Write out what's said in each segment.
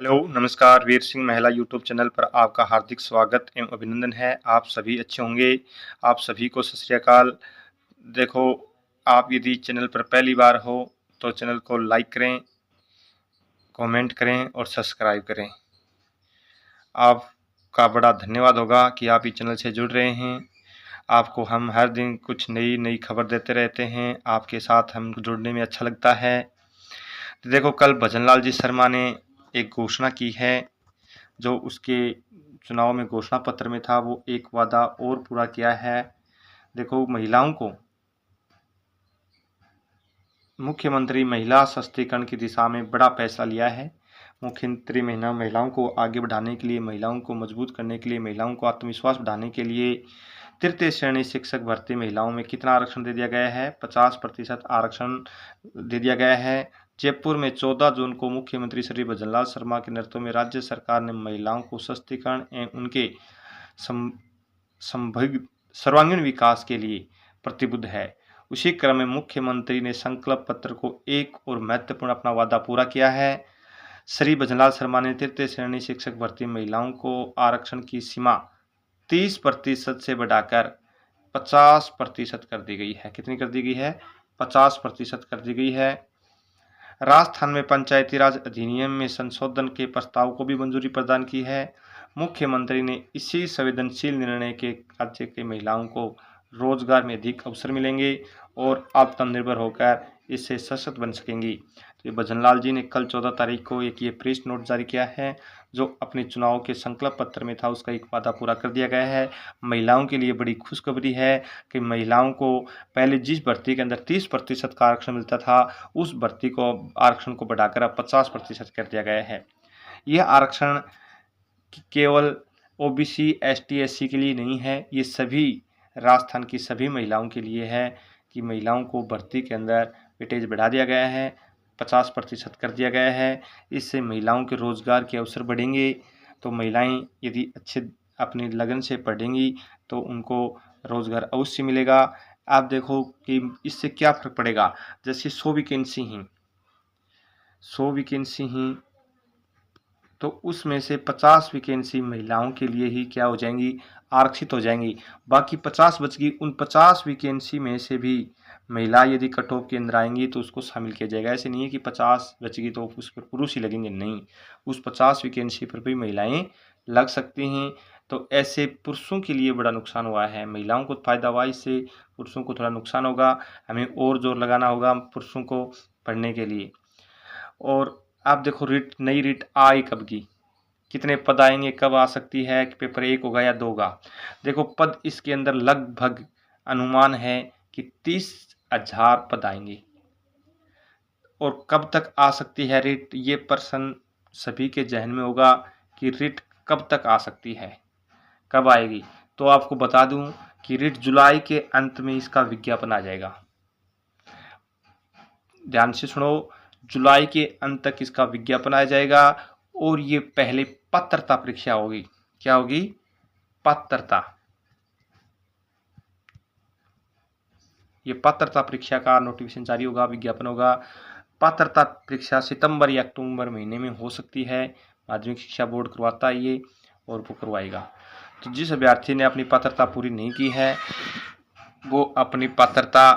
Hello, नमस्कार। वीर सिंह महिला YouTube channel पर आपका हार्दिक स्वागत एवं अभिनंदन है। आप सभी अच्छे होंगे। आप सभी को सत श्री अकाल। देखो, आप यदि चैनल पर पहली बार हो तो चैनल को लाइक करें, कमेंट करें और सब्सक्राइब करें। आपका बड़ा धन्यवाद होगा कि आप इस चैनल से जुड़ रहे हैं। आपको हम हर दिन कुछ नई नई खबर देते रहते हैं। आपके साथ हम जुड़ने में अच्छा लगता है। तो देखो, कल भजनलाल जी शर्मा ने एक घोषणा की है, जो उसके चुनाव में घोषणा पत्र में था, वो एक वादा और पूरा किया है। देखो, महिलाओं को मुख्यमंत्री महिला सशक्तिकरण की दिशा में बड़ा फैसला लिया है। मुख्यमंत्री महिलाओं को आगे बढ़ाने के लिए, महिलाओं को मजबूत करने के लिए, महिलाओं को आत्मविश्वास बढ़ाने के लिए तृतीय श्रेणी शिक्षक भर्ती महिलाओं में कितना आरक्षण दे दिया गया है? 50% आरक्षण दे दिया गया है। जयपुर में 14 जून को मुख्यमंत्री श्री भजनलाल शर्मा के नेतृत्व में राज्य सरकार ने महिलाओं को सशक्तिकरण एवं उनके सर्वांगीण विकास के लिए प्रतिबद्ध है। उसी क्रम में मुख्यमंत्री ने संकल्प पत्र को एक और महत्वपूर्ण अपना वादा पूरा किया है। श्री भजनलाल शर्मा ने तृतीय श्रेणी शिक्षक भर्ती महिलाओं को आरक्षण की सीमा 30% से बढ़ाकर 50% कर दी गई है। कितनी कर दी गई है? 50% कर दी गई है। राजस्थान में पंचायती राज अधिनियम में संशोधन के प्रस्ताव को भी मंजूरी प्रदान की है। मुख्यमंत्री ने इसी संवेदनशील निर्णय के राज्य के महिलाओं को रोजगार में अधिक अवसर मिलेंगे और आत्मनिर्भर होकर इससे सशक्त बन सकेंगी। तो ये भजनलाल जी ने कल 14 तारीख को एक ये प्रेस नोट जारी किया है, जो अपने चुनाव के संकल्प पत्र में था, उसका एक वादा पूरा कर दिया गया है। महिलाओं के लिए बड़ी खुशखबरी है कि महिलाओं को पहले जिस भर्ती के अंदर 30% का आरक्षण मिलता था, उस भर्ती को आरक्षण को बढ़ाकर अब 50% कर दिया गया है। यह आरक्षण केवल ओबीसी, एसटी, एससी के लिए नहीं है, ये सभी राजस्थान की सभी महिलाओं के लिए है कि महिलाओं को भर्ती के अंदर वेटेज बढ़ा दिया गया है, 50% कर दिया गया है। इससे महिलाओं के रोजगार के अवसर बढ़ेंगे। तो महिलाएं यदि अच्छे अपनी लगन से पढ़ेंगी तो उनको रोजगार अवश्य मिलेगा। आप देखो कि इससे क्या फर्क पड़ेगा। जैसे 100 वैकेंसी हैं, 100 वैकेंसी हैं, तो उसमें से 50 वैकेंसी महिलाओं के लिए ही क्या हो जाएंगी? आरक्षित हो जाएंगी। बाकी 50 बच गई। उन 50 वैकेंसी में से भी महिला यदि कट ऑफ के अंदर आएंगी तो उसको शामिल किया जाएगा। ऐसे नहीं है कि 50 बच गई तो उस पर पुरुष ही लगेंगे, नहीं, उस 50 वैकेंसी पर भी महिलाएं लग सकती हैं। तो ऐसे पुरुषों के लिए बड़ा नुकसान हुआ है। महिलाओं को फायदा हुआ, इससे पुरुषों को थोड़ा नुकसान होगा। हमें और जोर लगाना होगा पुरुषों को पढ़ने के लिए। और आप देखो, नई रीट आई कब की, कितने पद आएंगे, कब आ सकती है, कि पेपर 1 होगा या 2 होगा। देखो, पद इसके अंदर लगभग अनुमान है कि 30,000 पद आएंगे। और कब तक आ सकती है रीट, ये प्रश्न सभी के जहन में होगा कि रीट कब तक आ सकती है, कब आएगी। तो आपको बता दूं कि रीट जुलाई के अंत में इसका विज्ञापन आ जाएगा। ध्यान से सुनो, जुलाई के अंत तक इसका विज्ञापन आ जाएगा। और ये पहले पात्रता परीक्षा होगी। क्या होगी? पात्रता। ये पात्रता परीक्षा का नोटिफिकेशन जारी होगा, विज्ञापन होगा। पात्रता परीक्षा सितंबर या अक्टूबर महीने में हो सकती है। माध्यमिक शिक्षा बोर्ड करवाता है ये, और वो करवाएगा। तो जिस अभ्यर्थी ने अपनी पात्रता पूरी नहीं की है, वो अपनी पात्रता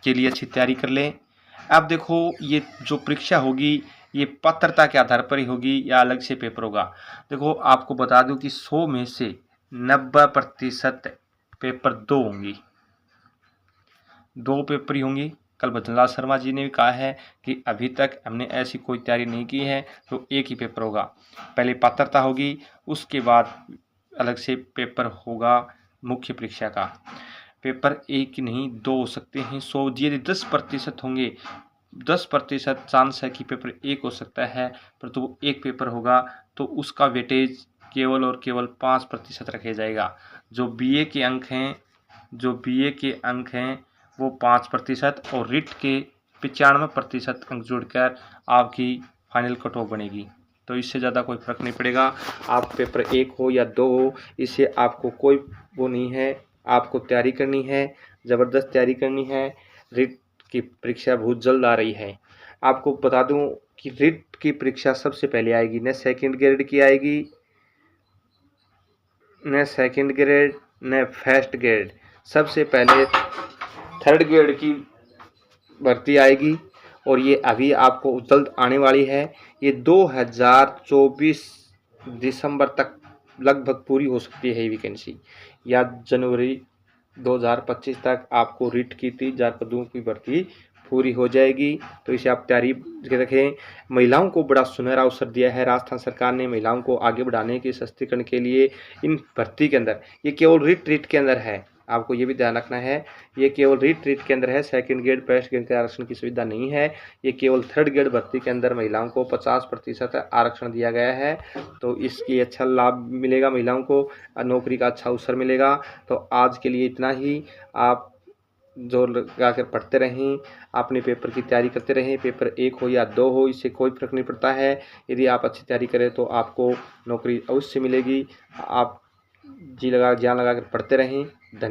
के लिए अच्छी तैयारी कर ले। अब देखो, ये जो परीक्षा होगी ये पात्रता के आधार पर ही होगी या अलग से पेपर होगा। देखो, आपको बता दूं कि 100 में से 90% पेपर 2 होंगी, 2 पेपर ही होंगी। कल भजनलाल शर्मा जी ने भी कहा है कि अभी तक हमने ऐसी कोई तैयारी नहीं की है, तो एक ही पेपर होगा। पहले पात्रता होगी, उसके बाद अलग से पेपर होगा मुख्य परीक्षा का। पेपर 1 नहीं 2 हो सकते हैं। 100 यदि 10% होंगे, 10% चांस है कि पेपर 1 हो सकता है, परंतु वो एक पेपर होगा, तो उसका वेटेज केवल और केवल 5% रखा जाएगा। जो बीए के अंक हैं वो 5% और रिट के 95% अंक जोड़कर आपकी फाइनल कट ऑफ बनेगी। तो इससे ज़्यादा कोई फर्क नहीं पड़ेगा। आप पेपर 1 हो या 2 हो, इससे आपको कोई वो नहीं है। आपको तैयारी करनी है, ज़बरदस्त तैयारी करनी है। रिट की परीक्षा बहुत जल्द आ रही है। आपको बता दूं कि रिट की परीक्षा सबसे पहले आएगी, न सेकंड ग्रेड की आएगी, न सेकंड ग्रेड, न फर्स्ट ग्रेड। सबसे पहले थर्ड ग्रेड की भर्ती आएगी और ये अभी आपको जल्द आने वाली है। ये 2024 दिसंबर तक लगभग पूरी हो सकती है ये वैकेंसी, या जनवरी 2025 तक आपको रिट की 30,000 पदों की भर्ती पूरी हो जाएगी। तो इसे आप तैयारी रखें। महिलाओं को बड़ा सुनहरा अवसर दिया है राजस्थान सरकार ने महिलाओं को आगे बढ़ाने के सशक्तिकरण के लिए इन भर्ती के अंदर। ये केवल रिट के अंदर है, आपको ये भी ध्यान रखना है, ये केवल रिट के अंदर है। सेकंड ग्रेड फर्स्ट ग्रेड के आरक्षण की सुविधा नहीं है। ये केवल थर्ड ग्रेड भर्ती के अंदर महिलाओं को 50% आरक्षण दिया गया है। तो इसकी अच्छा लाभ मिलेगा, महिलाओं को नौकरी का अच्छा अवसर मिलेगा। तो आज के लिए इतना ही। आप जोर लगाकर पढ़ते रहें, अपने पेपर की तैयारी करते रहें। पेपर 1 हो या 2 हो, इससे कोई फर्क नहीं पड़ता है। यदि आप अच्छी तैयारी करें तो आपको नौकरी अवश्य मिलेगी। आप जी लगा जान लगा कर पढ़ते रहें। धन्यवाद।